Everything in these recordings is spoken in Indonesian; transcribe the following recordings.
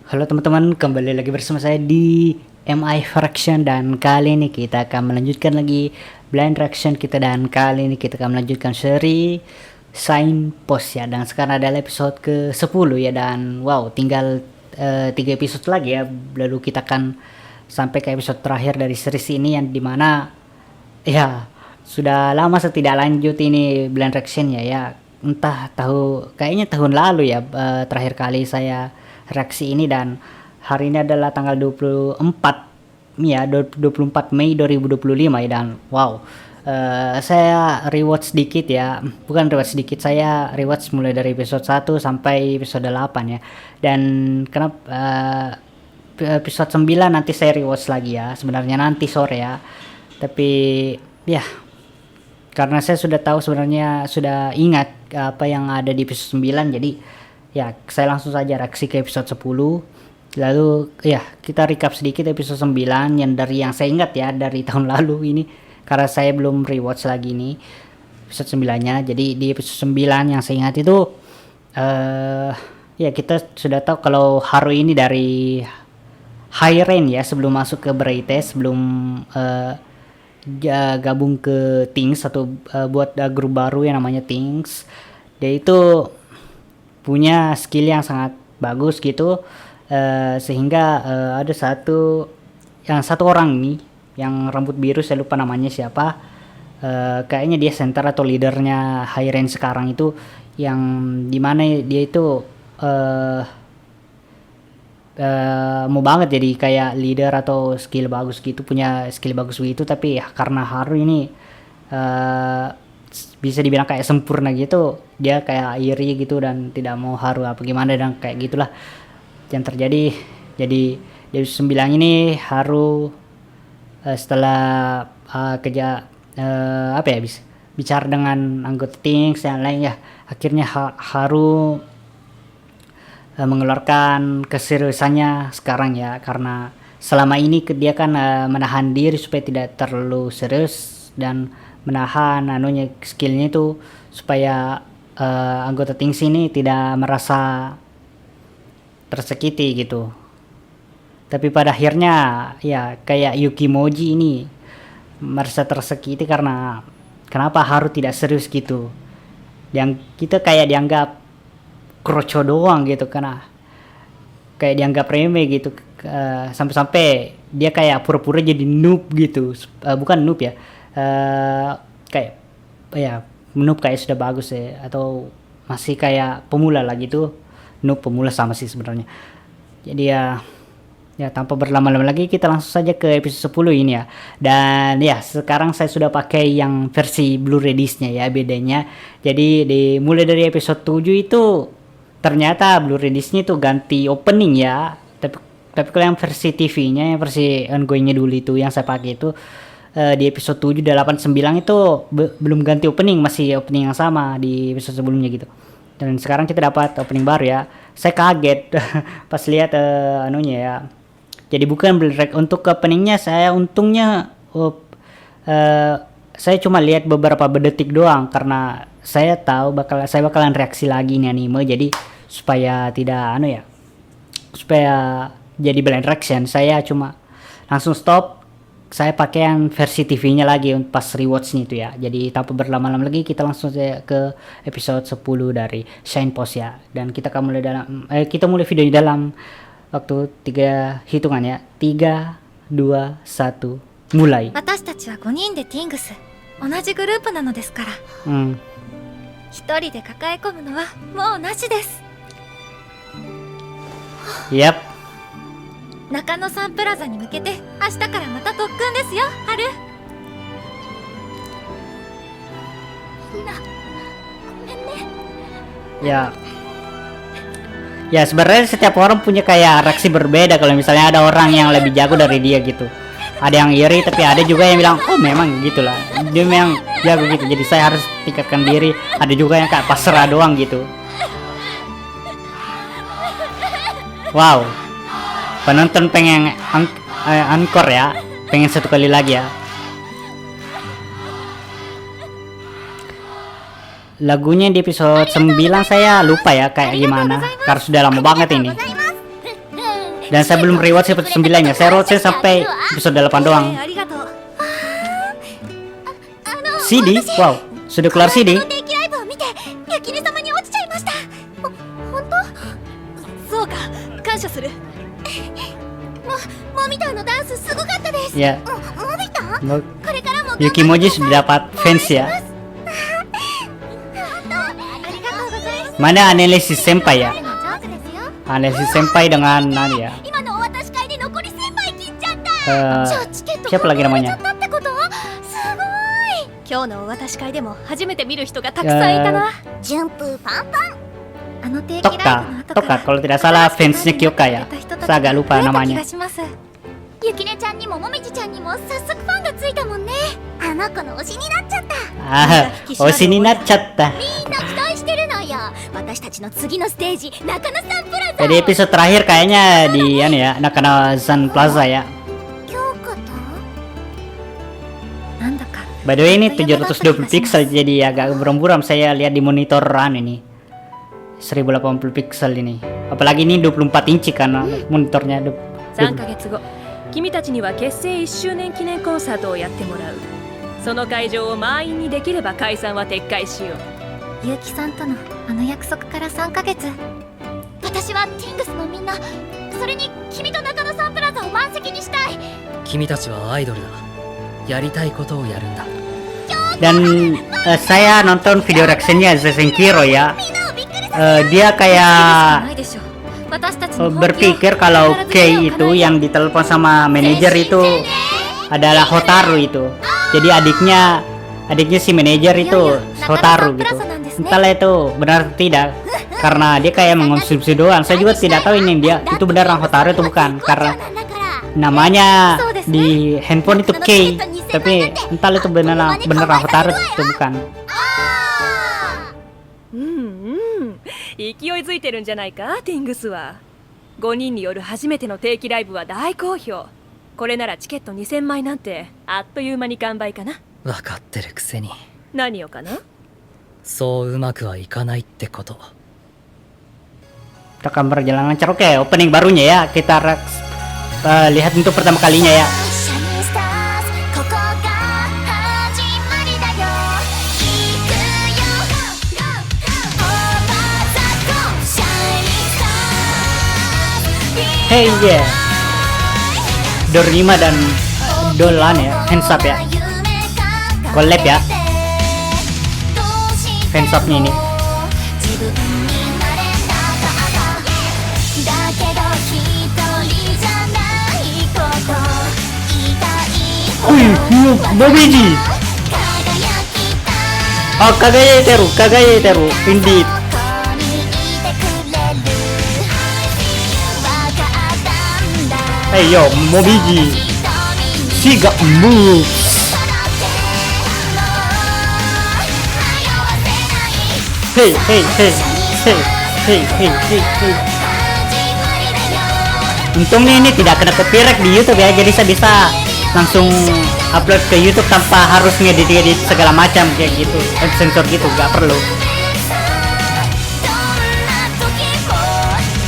Halo teman-teman, kembali lagi bersama saya di MI Fraction dan kali ini kita akan melanjutkan lagi blind reaction kita dan kali ini kita akan melanjutkan seri Sign Post ya, dan sekarang adalah episode ke-10 ya, dan wow, tinggal 3 episode lagi ya, lalu kita akan sampai ke episode terakhir dari series ini yang dimana ya sudah lama saya tidak lanjut ini blind reaction ya, entah kayaknya tahun lalu ya terakhir kali saya reaksi ini, dan hari ini adalah tanggal 24 ya 24 Mei 2025 ya, dan wow, saya rewatch sedikit ya, bukan rewatch sedikit, saya rewatch mulai dari episode 1 sampai episode 8 ya, dan kenapa episode 9 nanti saya rewatch lagi ya, sebenarnya nanti sore ya, tapi ya karena saya sudah tahu, sebenarnya sudah ingat apa yang ada di episode 9, jadi ya saya langsung saja reaksi ke episode 10. Lalu ya kita recap sedikit episode 9 yang dari yang saya ingat ya dari tahun lalu ini, karena saya belum rewatch lagi nih episode 9-nya. Jadi di episode 9 yang saya ingat itu ya kita sudah tahu kalau Haru ini dari High Rain ya, sebelum masuk ke Brightest, sebelum gabung ke Things atau buat grup baru yang namanya Things. Dia itu punya skill yang sangat bagus gitu, sehingga ada satu orang nih yang rambut biru, saya lupa namanya siapa, kayaknya dia center atau leadernya High Rain sekarang itu, yang dimana dia itu mau banget jadi kayak leader atau skill bagus gitu, punya skill bagus gitu, tapi ya karena Haru ini bisa dibilang kayak sempurna gitu, dia kayak iri gitu dan tidak mau Haru apa gimana, dan kayak gitulah yang terjadi. Jadi dari 9 ini Haru setelah bicara dengan anggota Things yang lain ya, akhirnya Haru mengeluarkan keseriusannya sekarang ya, karena selama ini dia kan menahan diri supaya tidak terlalu serius dan menahan skillnya itu supaya anggota Things ini tidak merasa tersakiti gitu. Tapi pada akhirnya ya kayak Yukimoji ini merasa tersakiti karena kenapa Haru tidak serius gitu, yang kita kayak dianggap kroco doang gitu, karena kayak dianggap remeh gitu, sampai-sampai dia kayak pura-pura jadi noob gitu, bukan noob ya, kayak ya noob kayak sudah bagus ya, atau masih kayak pemula lah gitu, noob pemula sama sih sebenarnya. Jadi ya tanpa berlama-lama lagi kita langsung saja ke episode 10 ini ya. Dan ya sekarang saya sudah pakai yang versi Blu-ray disc-nya ya, bedanya. Jadi mulai dari episode 7 itu ternyata Blu-ray disc-nya itu ganti opening ya. Tapi kalau yang versi TV-nya, yang versi ongoing-nya dulu itu yang saya pakai itu, di episode 7, 8, 9 itu belum ganti opening, masih opening yang sama di episode sebelumnya gitu. Dan sekarang kita dapat opening baru ya. Saya kaget pas lihat ya. Jadi bukan untuk openingnya, saya untungnya saya cuma lihat beberapa detik doang, karena saya tahu saya bakalan reaksi lagi nih anime, jadi supaya tidak supaya jadi blind reaction, saya cuma langsung stop, saya pakai yang versi TV-nya lagi pas rewatch-nya itu ya. Jadi tanpa berlama-lama lagi kita langsung saja ke episode 10 dari Sign Post ya. Dan kita akan mulai kita mulai videonya dalam waktu 3 hitungan ya. 3, 2, 1, mulai. 私たちは5人でティングス、同じグループなのですから。一人で抱え込むのはもうなしです。Yap. 中野サンプラザに向けて明日からまた特訓ですよ、春。みんな、ごめんね。Ya sebenarnya setiap orang punya kayak reaksi berbeda kalau misalnya ada orang yang lebih jago dari dia gitu. Ada yang iri, tapi ada juga yang bilang oh memang gitulah, dia memang jago gitu, jadi saya harus tingkatkan diri. Ada juga yang kayak pasrah doang gitu. Wow, penonton pengen encore ya, pengen satu kali lagi ya. Lagunya di episode 9 saya lupa ya kayak gimana, karena sudah lama banget ini. Dan saya belum rewatch episode 9 nya. Saya rewatch sampai episode 8 doang. ありがとう。 CD? Wow, sudah keluar こ CD? の定期ライブを見て雪音様に落ちちゃいました。本当？そうか、感謝する。モビタンのダンスすごかったです。 Ya, モビタン？ Mo- これからも Yukimoji sudah dapat fans ya. ありがとうございます。 Mana analisis senpai ya? 上手ですよ。 Analisis senpai dengan nani ya? 今のお渡し会で残り1000枚切っちゃった。 Eh, じゃあチケット siapa lagi 完売しち namanya? ゃったってこと？すごい。今日のお渡し会でも初めて見る人がたくさんいたな。順風パンパン。あの定期ライブの Toka, 後か Toka ら kalau tidak salah fansnya Kyoka ya. くれた人たち Saya agak が lupa 増えた気 namanya. がします。ゆきねちゃんにももみじちゃんにも早速ファンがついたもんね。あの子の推しになっちゃった。 Ah, Oshi ni nachatta. みんな期待してるのよ。私たちの次のステージ、中野サンプラザ。 Jadi episode terakhir kayaknya di anu ya, Nakano Sun Plaza ya. 京子となんだか By the way ini 720 pixel jadi agak buram-buram saya lihat di monitor ini. 1080 pixel ini. Apalagi ini 24 inci kan monitornya. 3ヶ月後、君たちには結成1周年記念コンサートをやってもらう。その会場を満員にできれば解散は撤回しよう。ゆうきさんとのあの約束から3ヶ月。私はティングスのみんな、それに君と中野サンプラザを満席にしたい。君たちはアイドルだ。やりたいことをやるんだ。 Dan saya nonton video reactionnya Zesenkiro ya. みんなをびっくり Dia な kayak いでしょ。私たちの本気を berpikir kalau Kei itu yang ditelepon sama manajer itu adalah Hotaru itu. Jadi adiknya si manajer itu Hotaru gitu. Entahlah itu benar atau tidak. Karena dia kayak mengonsumsi doang. Saya juga tidak tahu ini dia itu beneran Hotaru itu bukan. Karena namanya di handphone itu Kei. Tapi entah itu beneran Hotaru itu bukan. うんうん勢いづいてるんじゃないかティングスは。5人による初めての定期ライブは大好評。これならチケット2000枚なんてあっという間に完売かな。分かってるくせに。何をかな。そううまくはいかないってこと。 Kita akan berjalan lancar. Oke, opening barunya ya. Kita lihat untuk pertama kalinya ya. シャイニースターズ、ここが始まりだよ。行くよ。オーバーザゴー、シャイニースターズ。 Hey yeah. Dorima dan Dolan ya, hands up ya. Collab ya. Hands up-nya ini. 自分になれなかっただけど一人じゃないこと言いたいほど Wih, Momiji. 輝きた Oh, Kagaya Teru, indeed. ここにいてくれるわかったんだ Hey yo, Momiji. She got moves. Hey, hey, hey, hey, hey, hey, hey, hey. Untungnya ini tidak kena copyright di YouTube ya, jadi saya bisa langsung upload ke YouTube tanpa harus ngedit-ngedit segala macam kayak gitu, sensor gitu, nggak perlu.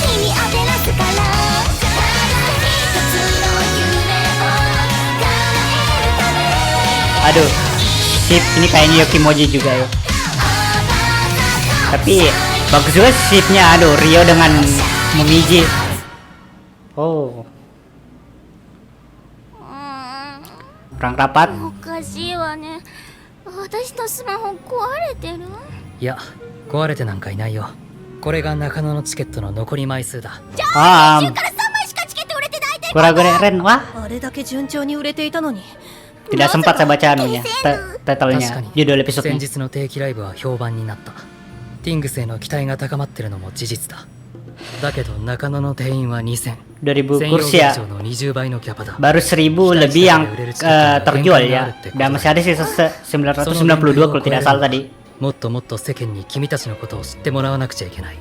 君を照らすから一つの夢を叶えるため Aduh, sip, ini kayaknya Yukimoji juga ya. Tapi bagus juga sipnya, aduh, Rio dengan Momiji. Oh, kurang rapat. おかしいわね。私のスマホ壊れてる？いや、壊れてなんかいないよ。これが中野のチケットの残り枚数だ。 Ah, から3枚しかチケット売れてないって。 keren. Wah, あれだけ順調に売れていたのに。 tidak sempat saya baca anunya, 確 titlenya, かに judul 先 episode-nya. 日の定期ライブは評判になった。ティングスへの期待が高まってるのも事実だ。だけど中野の定員は2000。 2000 専用 kursi 劇 ya, 場の20倍のキャパだ。 baru 1000 lebih yang terjual ya, dan masih ada sisa 992 kalau tidak salah tadi. もっともっと世間に君たちのことを知ってもらわなくちゃいけない。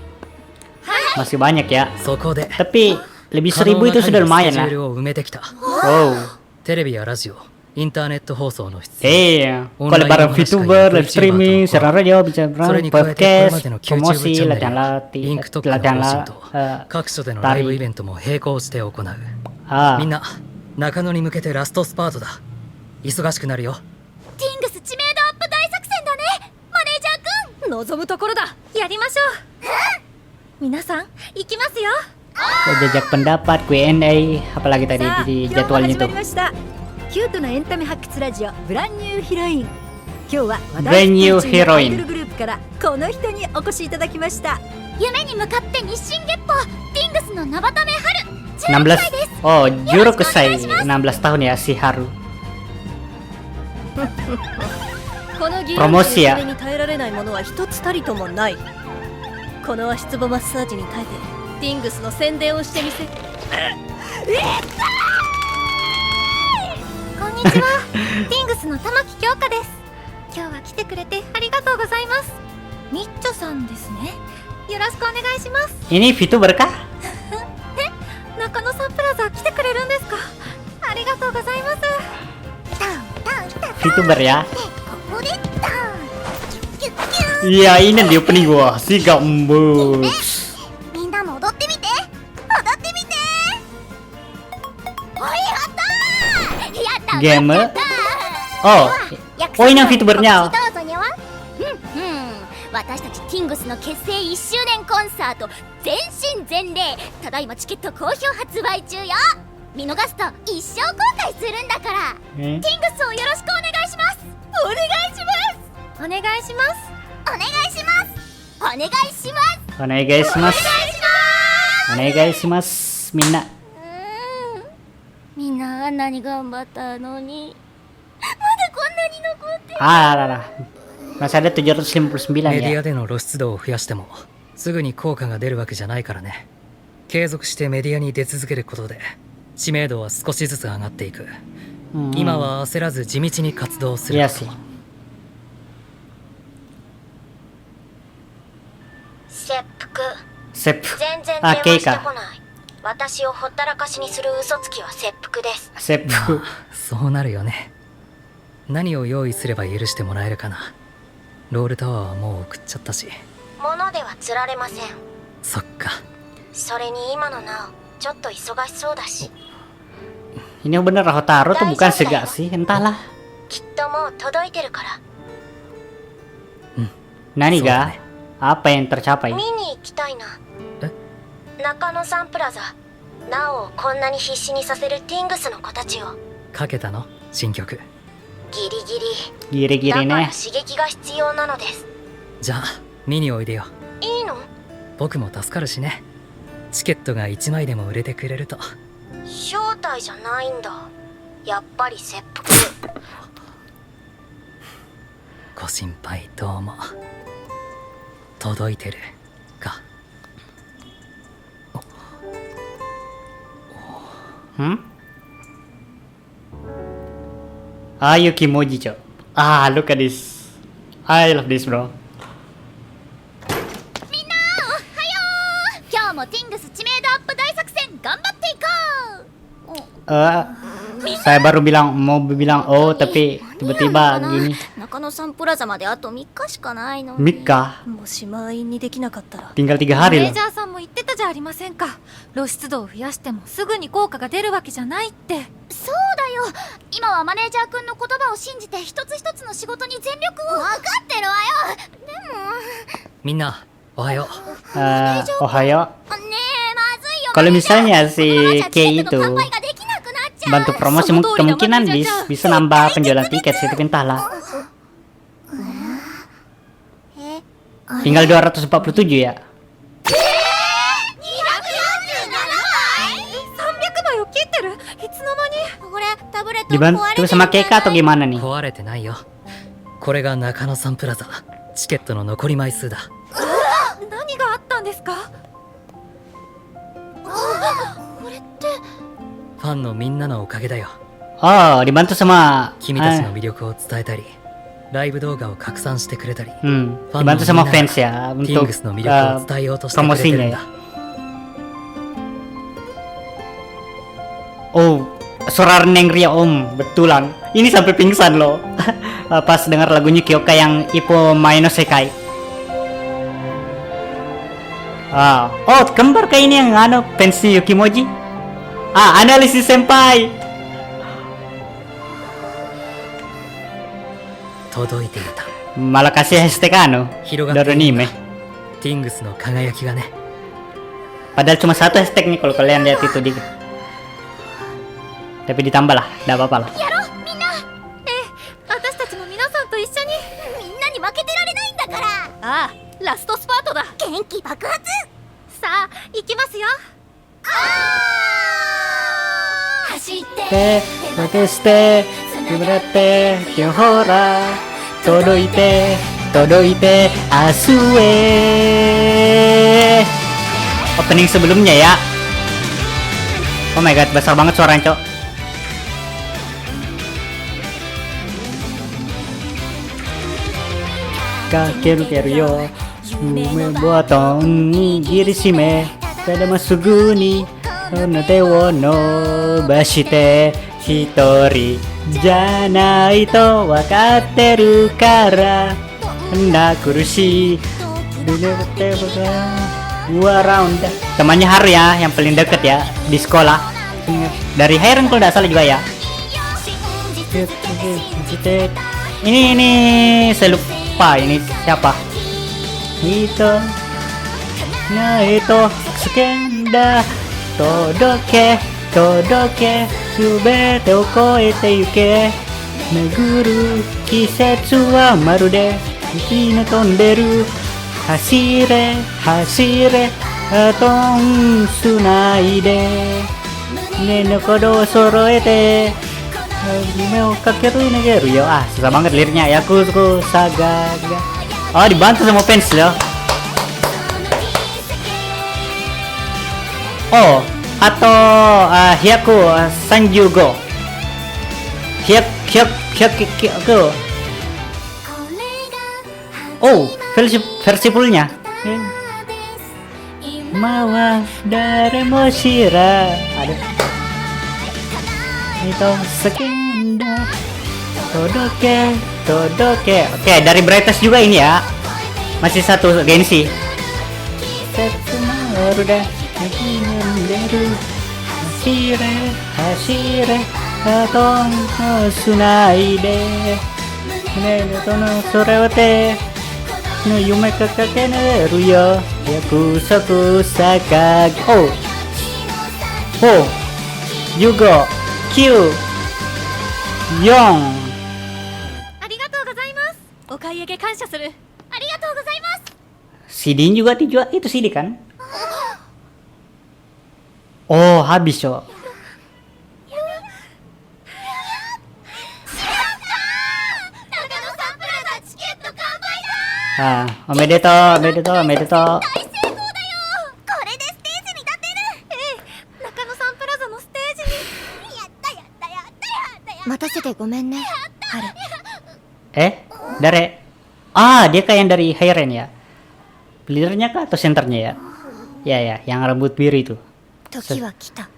Masih banyak ya, そこで tapi lebih 可能 1000 itu な sudah 限りスケ lumayan ジュー lah. ルを埋めてきた。 Wow, テレビやラジオ、インターネット放送の出演 Kalau bareng VTuber, live streaming, siaran radio, bicara それに加えてこれま podcast, での YouTube チ promosi, ャンネル latihan やリンクトックの更新と latihan 各所でのライブイベントも並行して行う。みんな中野に向けてラストスパートだ。忙しくなるよ。ティングス知名度アップ大作戦だね、マネージャーくん。望むところだ。やりましょう。皆さん行きますよ。 jajak pendapat, Q&A, apalagi tadi さあ di 今日も jadwalnya 始ま tuh. りました。キュートなエンタメ発掘ラジオブランニューヒロイン。今日は話 Brand 題 new 沸騰中のアイ heroine ドルグループからこの人にお越しいただきました。夢に向かって日進月歩、ティングスのナバタメハル16 16, 歳です。 oh Juro Kusai, 16 tahun ya si Haru. このギプロモーシやそれに耐えられないものは一つたりともない。この足つぼマッサージに耐えてティングスの宣伝をしてみせ。こんにちは、ティングスの玉木京香です。今日は来てくれてありがとうございます。ニッチョさんですね。よろしくお願いします。 Ini VTuber kah? 中野サンプラザ来てくれるんですか。ありがとうございます。VTuber ya. ここでダウン。キュッキュ Iya ini di opening gua si gambus. ッ。みんなも踊ってみて。踊ってみて。おい、やったー。やったー。 Game. やったー。 Oh, 約 oh 束 ini 通 yang り VTubernya. どうぞにゃわ。私たちティングスの結成1周年コンサート全身全霊、ただいまチケット好評発売中よ。見逃すと一生後悔するんだから、ティングスをよろしくお願いします。お願いします。お願いします。お願いします。お願いします。 Onegaishimasu. Onegaishimasu. Minna. みんなあんなに頑張ったのにまだこんなに残ってる。 Ah, lah, lah. Masih ada 759メディ ya. アでの露出度を増やしてもすぐに効果が出るわけじゃないからね。継続してメディアに出続けることで知名度は少しずつ上がっていく。今は焦らず地道に活動する。 Iya sih. 切腹。 Sep. 全然 Ah, 電話して Keika. こない。私をほったらかしにする嘘つきは切腹です。 Sep. そうなるよね。何を用意すれば許してもらえるかな。ロールタワーはもう送っちゃったし。物では釣られません。そっか。それに今のなおちょっと忙しそうだし。 Ini bener Hotaru tuh bukan Sega sih, entahlah. きっともう届いてるから。 Nani そうだ ga? ね。 Apa yang tercapai? 見に行きたいな。え？中野サンプラザ、なおをこんなに必死にさせるティングスの子たちを。かけたの新曲。ギリギリ。 Giri-giri だから nih. 刺激が必要なのです。じゃあ見においでよ。いいの？僕も助かるしね。チケットが1枚でも売れてくれると。招待じゃないんだ。やっぱり切腹。ご心配どうも。届いてるか。 Ayo Kimoji, Cok. Ah, look at this. I love this, bro. みんなおはよう。今日もティングス知名度アップ大作戦頑張っていこう。 Saya baru mau bilang oh, tapi tiba-tiba gini. 中野サンプラザまであと3日しかないの。 Mika, もし満員にできなかったら。 tinggal 3マ hari ネー loh. ジャーさんも言ってたじゃありませんか。露出度を増やしてもすぐに効果が出るわけじゃないって。そうだよ。今はマネージャーくんの言葉を信じて一つ一つの仕事に全力を。分かってるわよ。でもみんなおはよう。 Ohayo. ねえ、まずいよ。 Kalau misalnya si このままじゃチケ Kei ットの itu 乾杯ができなくなっちゃう。 bantu promosi, kemungkinan bisa nambah penjualan tiket sih, tapi entahlah. Tinggal 247 ya. 247枚。300枚を切ってる。いつの間に。これタブレット壊れてるん Dibantu じゃない sama Keika atau gimana nih? 壊れてないよ。これが中野サンプラザ。チケットの残り枚数だ。何があったんですか。これってファンのみんなのおかげだよ。 Oh, dibantu sama 君たちの魅力を伝えたり、ライブ動画を拡散してくれたり、 dibantu sama fans ya ティン untuk グスの魅力を伝えようとしてくれてる promosinya ん ya. だ。 Oh, suara Neng Ria Om, betulan. Ini sampai pingsan loh. Pas dengar lagunya Kyoka yang Ippo Mai no Sekai. Oh, kembar kayak ini yang fansnya Yukimoji. Analisis senpai. 届いていた。 Malah kasih hashtag Doronime. ティングスの輝きがね。 Padahal cuma satu hashtag nih kalau kalian lihat itu di. Tapi ditambah lah, enggak apa-apa lah. やろうみんな私たちも皆さんと一緒に。みんなに負けてられないんだから。ああ、ラストスパートだ。元気爆発。さあ行きますよ。走って Proteste, Ibrate, Yohora, Todoite, Asue. Opening sebelumnya ya. Oh my god, besar banget suaranya, Cok. Kakeru keru yo, sume botong ni girishime, tadama sugu ni no te wo nobashite hitori janai to wakatteru kara hendak kurushi around. Temannya Haru ya, yang paling deket ya di sekolah. Dari Heiren kalau tidak salah juga ya. Ini saya lupa ini siapa. Itu skenda todoke subete o koete yuke meguru kisetsu wa marude yuki no tonderu hasire atong sunaide ne no kodo soroete yume o kakeru negeru yo. Susah banget liriknya ya. Yakuzu sagaga. Oh, dibantu sama fans loh. Oh, atau Hyaku Sanjugo. Hyaku. Oh, versi fullnya. Mawa daremo shira. Aduh. Itu sekenda. Todoke. Oke, dari Brightest juga ini ya. Masih satu gengsi. Udah. Hashire atong sunaide ne no sorete no yume kakakeneru yo yakusoku sakagi. Oh Yugo Q 4。 ありがとうございます。お買い上げ感謝する。ありがとうございます。 CD juga dijual, itu CD kan? Oh, habis yo. おめでとう。大成功だよ。これでステージに立てる。中野サンプラザのステージに。やった待たせてごめんね、ハル。 Dari dia kayak yang dari Heiren ya. Leadernya kah atau senternya ya? Ya, yang rambut biru itu. 時は来た。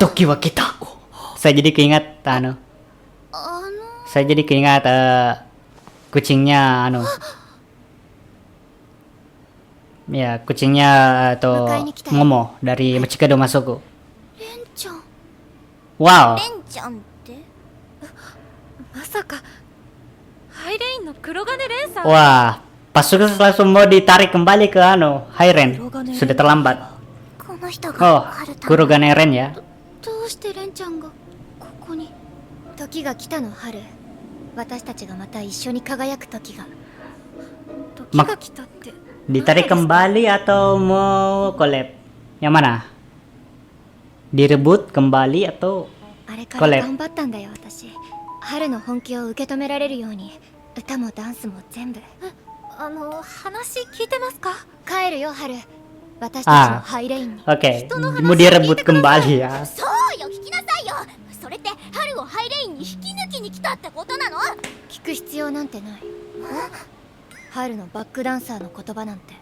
Toki wa kita. Saya jadi keingat Saya jadi keingat kucingnya ya, kucingnya atau Momo dari Machikado Masoku. レンちゃん。 Wow. レンちゃんって。まさかハイレインの黒金レンさん。 Wah, pasukan langsung mau ditarik kembali ke Heiren. Sudah terlambat. この人 Oh, がハルタ。 Kurogane Ren ya. どうしてレンちゃんがここに。時が来たの、ハル。私たちがまた一緒に輝く時が。時が来たって。 Ditarik kembali atau mau collab? Yang mana? Direbut kembali atau あれから頑張ったんだよ、私。春の本気を受け止められるように、歌もダンスも全部。話聞いてますか？帰るよ、春。私たちのハイレインに。 Oke, mau direbut kembali ya. そうよ、聞きなさいよ。それってハルをハイレインに引き抜きに来たってことなの？聞く必要なんてない。春のバックダンサーの言葉なんて。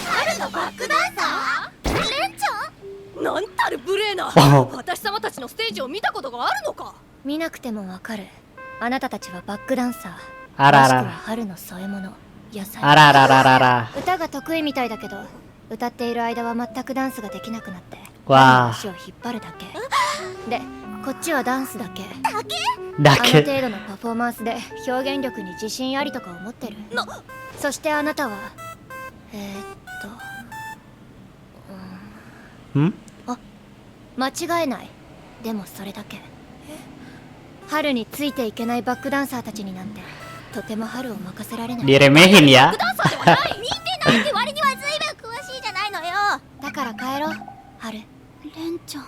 ハルのバックダンサー？レンちゃん？なんたる無礼な。お私様たちのステージを見たことがあるのか。見なくてもわかる。あなたたちはバックダンサー。あららもしくは春の添え物、野菜。あららららら。歌が得意みたいだけど、歌っている間は全くダンスができなくなってわあ足を引っ張るだけで、こっちはダンスだけ。だあのけ。程度のパフォーマンスで表現力に自信ありとか思ってる。そしてあなたはん？間違えない。でもそれだけ。春についていけないバックダンサーたちになんてとても春を任せられない。 Diremehin ya. 見てないって割には随分詳しいじゃないのよ。だから帰ろう、春。レンちゃん、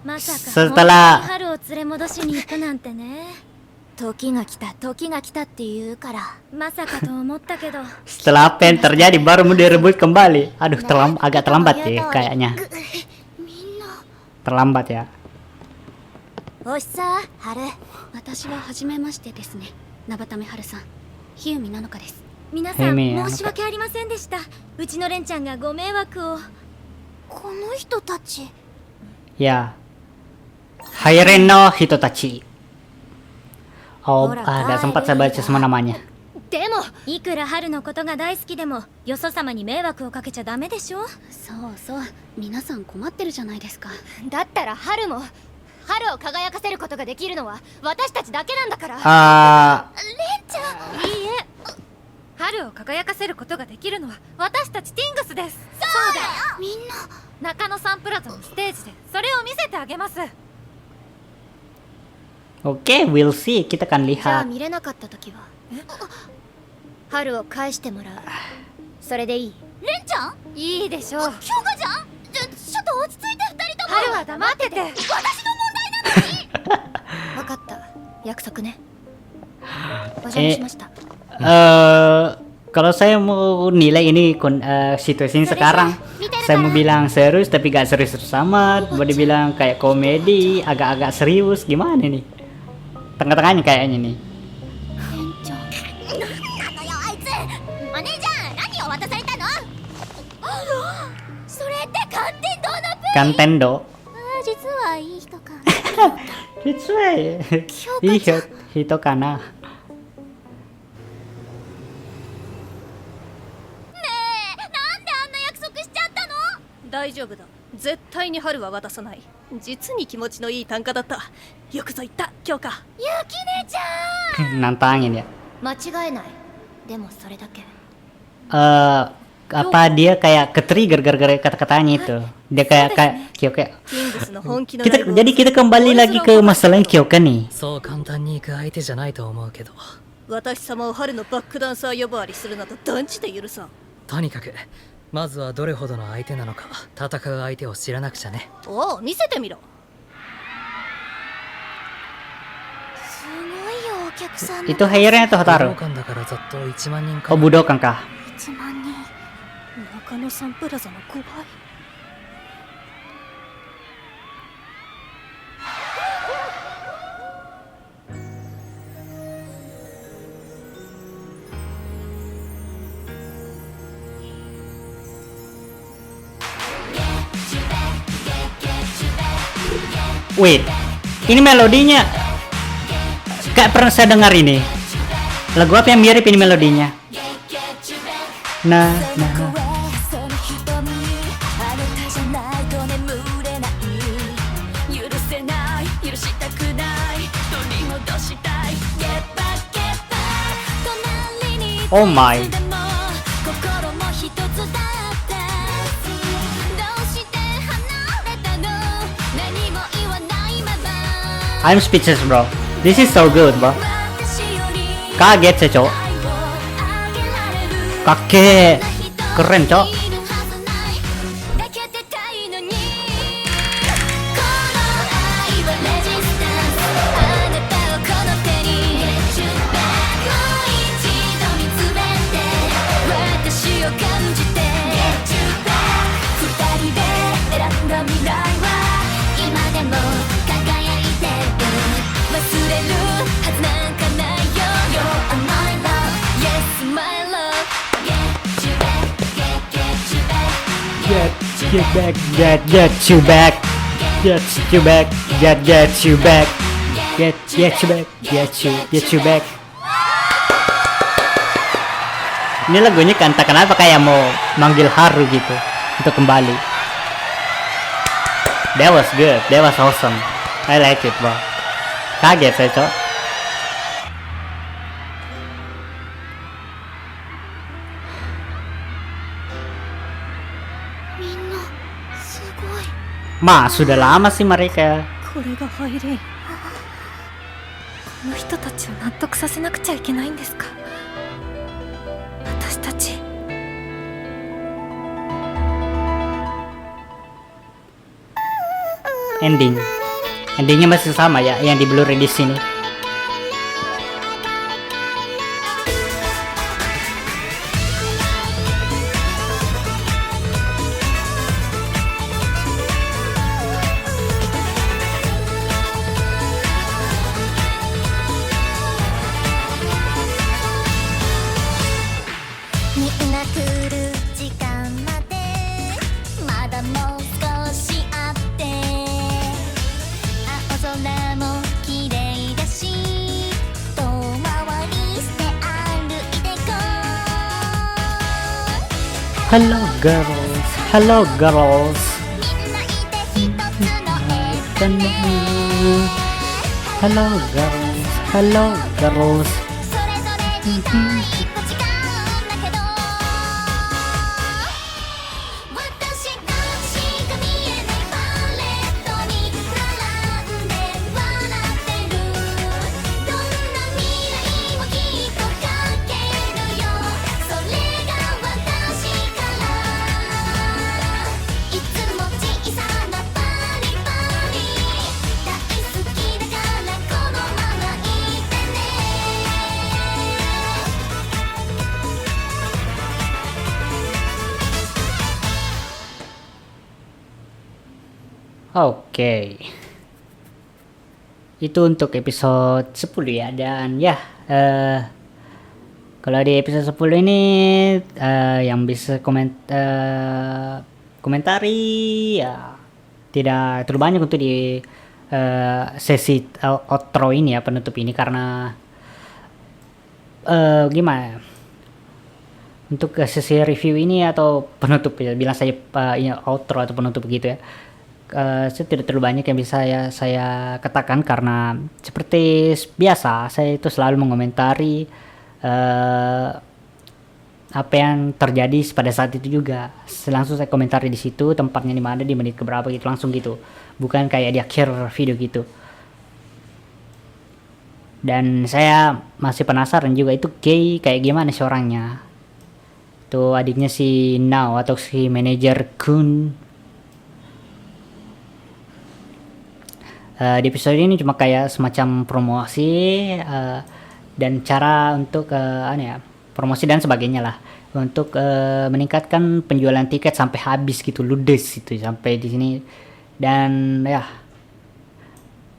まさか Setelah 本当に春を連れ戻しに行くなんてね。時が来たって言うからまさかと思ったけど setelah apa yang terjadi baru mau direbut kembali. Aduh, agak terlambat ya kayaknya. みんな Terlambat ya. おしさ、春。私は初めましてですね。ナバタメ春さん、日海なのかです。皆さん、日海なのか申し訳ありませんでした。うちのレンちゃんがご迷惑を。この人たち Ya. Hairen no Hitotachi. Oh, gak sempat saya baca semua namanya. でもいくら春のことが大好きでもよそ様に迷惑をかけちゃダメでしょ。そうそう、皆さん困ってるじゃないですか。だったら春も春を輝かせることができるのは私たちだけなんだから。いいえ、春を輝かせることができるのは私たちティングスです。そうだよ。みんな中野サンプラザのステージでそれを見せてあげます。 Oke, we'll see. Kita akan じゃあ lihat. 見れなかった時は春を返してもらう。それでいい？レンちゃん、いいでしょう。氷河じゃん。ちょっと落ち着いて二人とも。春は黙ってて。私の問題なのに。分かった、約束ね。お邪魔しました。 Kalau saya mau nilai ini situasi sekarang, saya mau bilang serius tapi gak serius amat. Mau dibilang kayak komedi, agak-agak serius, gimana nih? Tengah-tengahnya kayaknya nih. レンちゃん、なんなのよあいつ。マネージャー、何を渡されたの？それって寒天堂のプリン。 Kantendo. 実はいい人か。 It's right. Iya, itu kana. なんであんな約束しちゃったの？大丈夫だ。絶対に春は渡さない。実に気持ちのいい単価だった。よくぞ言った、京香。ゆきねちゃん。 Nantangin ya. 間違えない。でもそれだけ。 Apa dia kayak ke trigger gara-gara kata-katanya itu. Dia kayak Kyoka. ティングスの本気のライブを Jadi kita kembali lagi ke masalah Kyoka nih. そう簡単に行く相手じゃないと思うけど、私様を春のバックダンサー呼ばわりするなど断じて許さん。とにかくまずはどれほどの相手なのか、戦う相手を知らなくちゃね。おお、見せてみろ。すごいよお客さん。 Itu Heiren atau 武道 Hotaru? 館だからざっと1万人か Oh, Budokan kah? 1万人。中野サンプラザの5倍。 Wait, ini melodinya gak pernah saya dengar ini. Lagu apa yang mirip ini melodinya? Nah, nah. Oh my. I'm speechless bro. This is so good bro. Kaget saya cok. Kakek keren cok. Get you back. Get you back, get you back, get you back, get you back. Ini lagunya kan tak kenapa kayak mau manggil Haru gitu untuk kembali. That was good, that was awesome. I like it, bro. Kaget saya, Cok. Ma, sudah lama sih mereka. これがハイレイン。この人たちを納得させなくちゃいけないんですか。私たち。Endingnya masih sama ya yang di Blu-ray di sini. Hello girls, hello girls. Hello girls, hello girls. Oke. Itu untuk episode 10 ya. Dan ya kalau di episode 10 ini yang bisa komentari ya tidak terlalu banyak untuk di sesi outro ini ya, penutup ini, karena gimana ya, untuk sesi review ini atau penutup ya, bilang saya outro atau penutup gitu ya, saya tidak terlalu banyak yang bisa saya katakan, karena seperti biasa saya itu selalu mengomentari apa yang terjadi pada saat itu juga. Langsung saya komentari di situ, tempatnya di mana, di menit keberapa gitu, langsung gitu, bukan kayak di akhir video gitu. Dan saya masih penasaran juga itu Kei kayak gimana sih orangnya. Tuh adiknya si Nao atau si manajer Kun. Di episode ini cuma kayak semacam promosi dan cara untuk promosi dan sebagainya lah, untuk meningkatkan penjualan tiket sampai habis gitu, ludes itu sampai di sini. Dan ya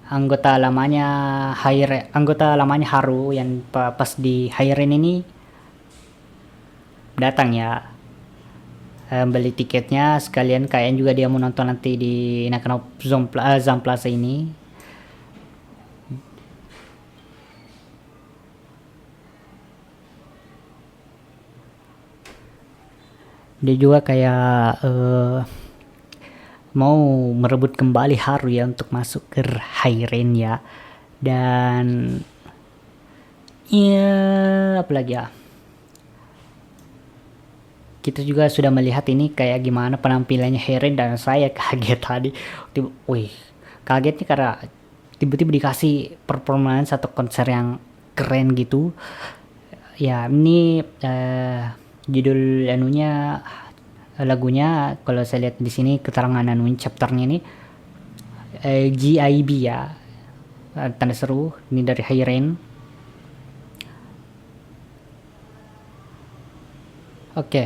anggota lamanya Haru yang pas di Hairen ini datang ya, beli tiketnya sekalian, kayaknya juga dia mau nonton nanti di Nakano Zone Plaza ini. Dia juga kayak mau merebut kembali Haru ya untuk masuk ke Hairen ya. Dan ya apalagi ya, kita juga sudah melihat ini kayak gimana penampilannya Hairen, dan saya kaget tadi. Kaget nih karena tiba-tiba dikasih performance atau konser yang keren gitu. Ya ini judul lagunya kalau saya lihat di sini keterangan chapternya ini GIB ya, tanda seru ini dari Hairen. Oke,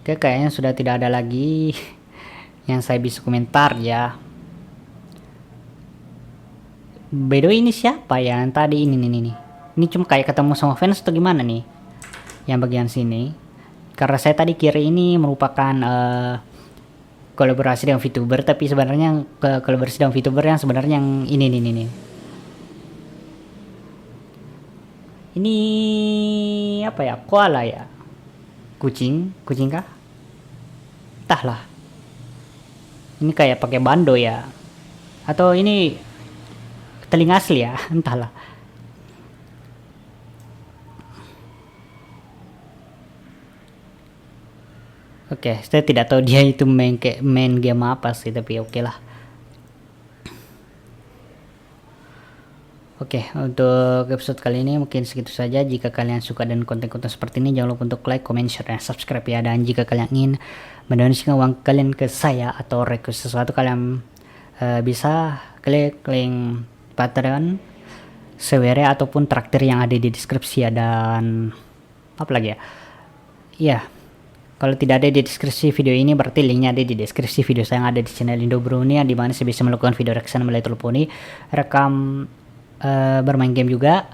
kayaknya sudah tidak ada lagi yang saya bisa komentar ya. By the way, ini siapa ya yang tadi ini cuma kayak ketemu sama fans atau gimana nih yang bagian sini. karena saya tadi kira ini merupakan kolaborasi dengan VTuber, tapi sebenarnya kolaborasi dengan VTuber yang sebenarnya yang ini. Ini apa ya? Koala ya? Kucing kah? Entahlah. Ini kayak pakai bando ya? Atau ini telinga asli ya? Entahlah. Oke, saya tidak tahu dia itu main game apa sih, tapi oke lah. Oke, untuk episode kali ini mungkin segitu saja. Jika kalian suka dan konten-konten seperti ini, jangan lupa untuk like, comment, share, dan subscribe ya. Dan jika kalian ingin mendonasikan uang kalian ke saya atau request sesuatu, kalian bisa klik link Patreon, Sewere, ataupun traktir yang ada di deskripsi ya. Dan apa lagi ya? Iya, kalau tidak ada di deskripsi video ini, berarti linknya ada di deskripsi video saya yang ada di channel Indo Brownie, di mana saya bisa melakukan video reaction melalui telepon, rekam bermain game juga,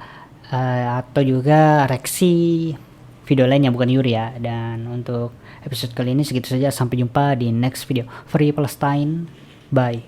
atau juga reaksi video lainnya bukan Yuri ya. Dan untuk episode kali ini segitu saja, sampai jumpa di next video. Free Palestine, bye.